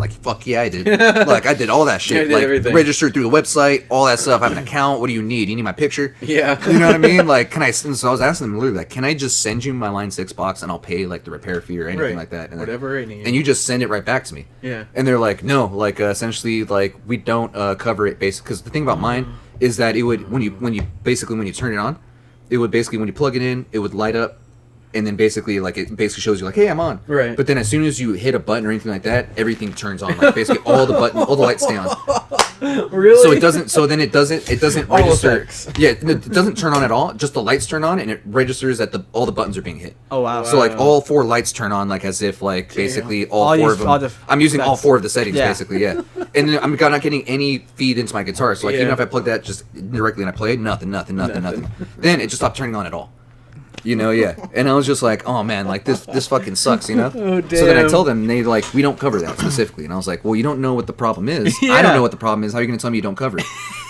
like, fuck yeah, I did. Like, I did all that shit. did Like, everything. registered through the website, all that stuff. I have an account. What do you need? You need my picture? Yeah. You know what I mean? Like, can I? So I was asking them literally, like, can I just send you my Line 6 box and I'll pay like the repair fee or anything like that? And whatever I need. And you just send it right back to me. Yeah. And they're like, no, like essentially, like we don't cover it basically because the thing about mine is that it would when you turn it on, it would basically when you plug it in, it would light up. And then basically, like, it basically shows you, like, hey, I'm on. Right. But then as soon as you hit a button or anything like that, everything turns on. Like, basically, all the lights stay on. Really? So it doesn't All register. effects. Yeah, it doesn't turn on at all. Just the lights turn on, and it registers that all the buttons are being hit. Oh, wow. So, like, all 4 lights turn on, like, as if, like, basically all 4 of them. I'm using all 4 of the settings, basically, yeah. And then I'm not getting any feed into my guitar. So, like, even if I plug that just directly and I play it, nothing. Then it just stopped turning on at all. You know, yeah. And I was just like, oh man, like this fucking sucks, you know? Oh, damn. So then I tell them, and they like, we don't cover that specifically. And I was like, well, you don't know what the problem is. Yeah. I don't know what the problem is. How are you going to tell me you don't cover it?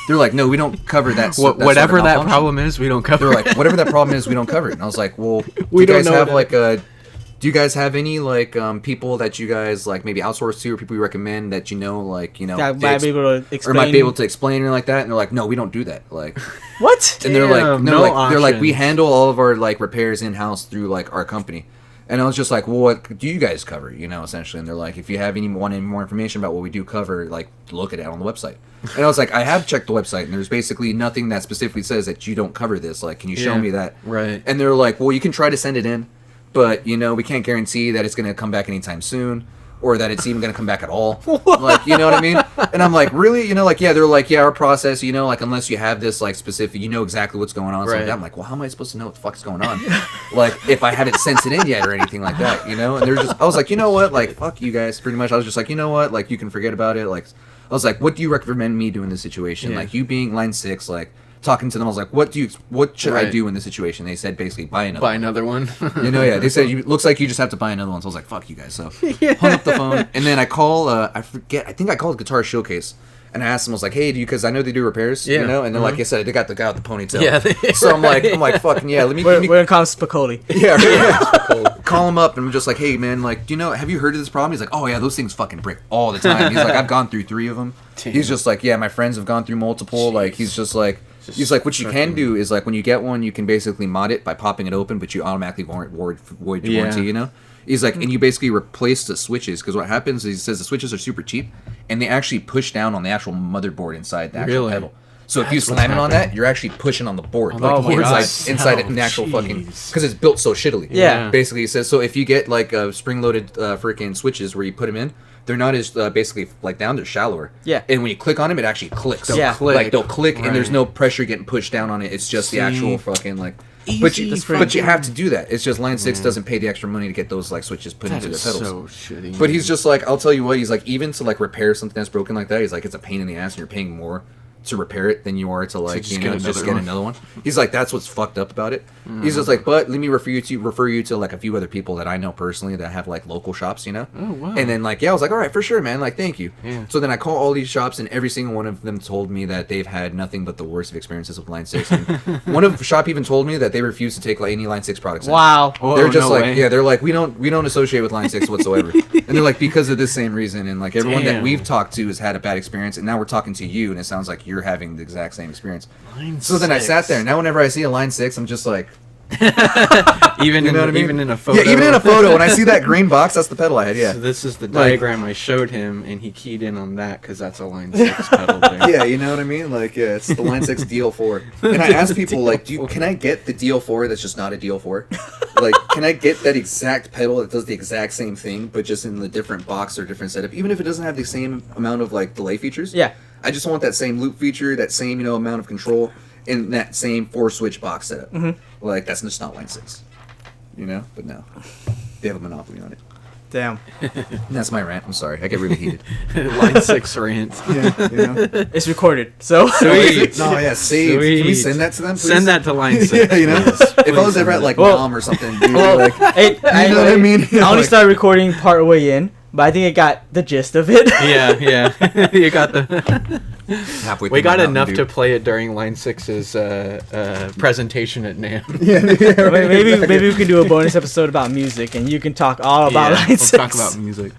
They're like, no, we don't cover that. Whatever sort of that problem is, we don't cover. They're like, whatever that problem is, we don't cover it. And I was like, well, do you guys have any like people that you guys like maybe outsource to or people you recommend that that might be able to explain or might be able to explain or like that? And they're like, no, we don't do that. Like, what? and they're like, Damn, they're like, we handle all of our like repairs in house through like our company. And I was just like, well, what do you guys cover? You know, essentially. And they're like, if you have any more information about what we do cover, like look at it on the website. And I was like, I have checked the website, and there's basically nothing that specifically says that you don't cover this. Like, can you show me that? Right. And they're like, well, you can try to send it in. But, you know, we can't guarantee that it's going to come back anytime soon or that it's even going to come back at all. Like, you know what I mean? And I'm like, really? You know, like, yeah, they're like, yeah, our process, you know, like, unless you have this, like, specific, you know exactly what's going on. So right. I'm like, well, how am I supposed to know what the fuck's going on? Like, if I haven't sent it in yet or anything like that, you know? And they're just, I was like, you know what? Like, fuck you guys, pretty much. I was just like, you know what? Like, you can forget about it. Like, I was like, what do you recommend me do in this situation? Yeah. Like, you being Line 6, like, talking to them, I was like, what should I do in this situation? They said basically buy another one. You know, yeah. They said looks like you just have to buy another one. So I was like, fuck you guys. So hung up the phone, and then I call. I think I called Guitar Showcase, and I asked them. I was like, hey, because I know they do repairs. Yeah. You know, and then like I said, they got the guy with the ponytail. Yeah. So I'm like, fucking yeah. We're gonna call him Spicoli. Yeah. Right. Call him up, and I'm just like, hey man, like, do you know? Have you heard of this problem? He's like, oh yeah, those things fucking break all the time. He's like, I've gone through 3 of them. Damn. He's just like, yeah, my friends have gone through multiple. Jeez. Like, he's just like. He's like, what you can do is, like, when you get one, you can basically mod it by popping it open, but you automatically void your warranty, you know? He's like, and you basically replace the switches, because what happens is, he says the switches are super cheap, and they actually push down on the actual motherboard inside the actual pedal. So if you slam it on that, you're actually pushing on the board, inside it, in the actual fucking, because it's built so shittily. Yeah. Basically, he says, so if you get, like, spring-loaded freaking switches where you put them in, they're not as basically like down; they're shallower. Yeah. And when you click on them, it actually clicks. Yeah. Like they'll click, and there's no pressure getting pushed down on it. It's just the actual fucking like. But you have to do that. It's just Line 6 doesn't pay the extra money to get those like switches put into their pedals. So shitty. But he's just like, I'll tell you what. He's like, even to like repair something that's broken like that, he's like, it's a pain in the ass, and you're paying more to repair it than you are to like just get another one. He's like, that's what's fucked up about it. He's just like, but let me refer you to like a few other people that I know personally that have like local shops, you know. Oh wow. And then like, yeah, I was like, all right, for sure, man. Like, thank you. Yeah. So then I call all these shops, and every single one of them told me that they've had nothing but the worst of experiences with Line 6. And one of the shop even told me that they refuse to take like any Line 6 products. Wow. They're just they're like, we don't associate with Line 6 whatsoever. And they're like, because of this same reason. And like everyone that we've talked to has had a bad experience, and now we're talking to you, and it sounds like you're having the exact same experience. So then I sat there. Now whenever I see a Line 6, I'm just like, even in a photo. Yeah, even in a photo, when I see that green box, that's the pedal I had. Yeah. So this is the diagram I showed him, and he keyed in on that because that's a Line 6 pedal there. Yeah, you know what I mean? Like, yeah, it's the Line 6 DL4. And I asked people, like, can I get the DL4 that's just not a DL4? Like, can I get that exact pedal that does the exact same thing, but just in the different box or different setup, even if it doesn't have the same amount of like delay features? Yeah. I just want that same loop feature, that same, you know, amount of control, in that same 4-switch box setup. Mm-hmm. Like, that's just not Line 6. You know? But no. They have a monopoly on it. Damn. And that's my rant. I'm sorry. I get really heated. Line 6 rant. Yeah, you know? It's recorded, so. Sweet. No, yeah, save. Sweet. Can we send that to them, please? Send that to Line 6. Yeah, you know? If I was ever at, like, Mom or something, dude, like, hey, you know what I mean? I only started recording part way in, but I think I got the gist of it. Yeah. You got the... Halfway we got enough Dew. to play it during Line 6's presentation at NAMM. Maybe we can do a bonus episode about music, and you can talk all about Line 6. We'll talk about music.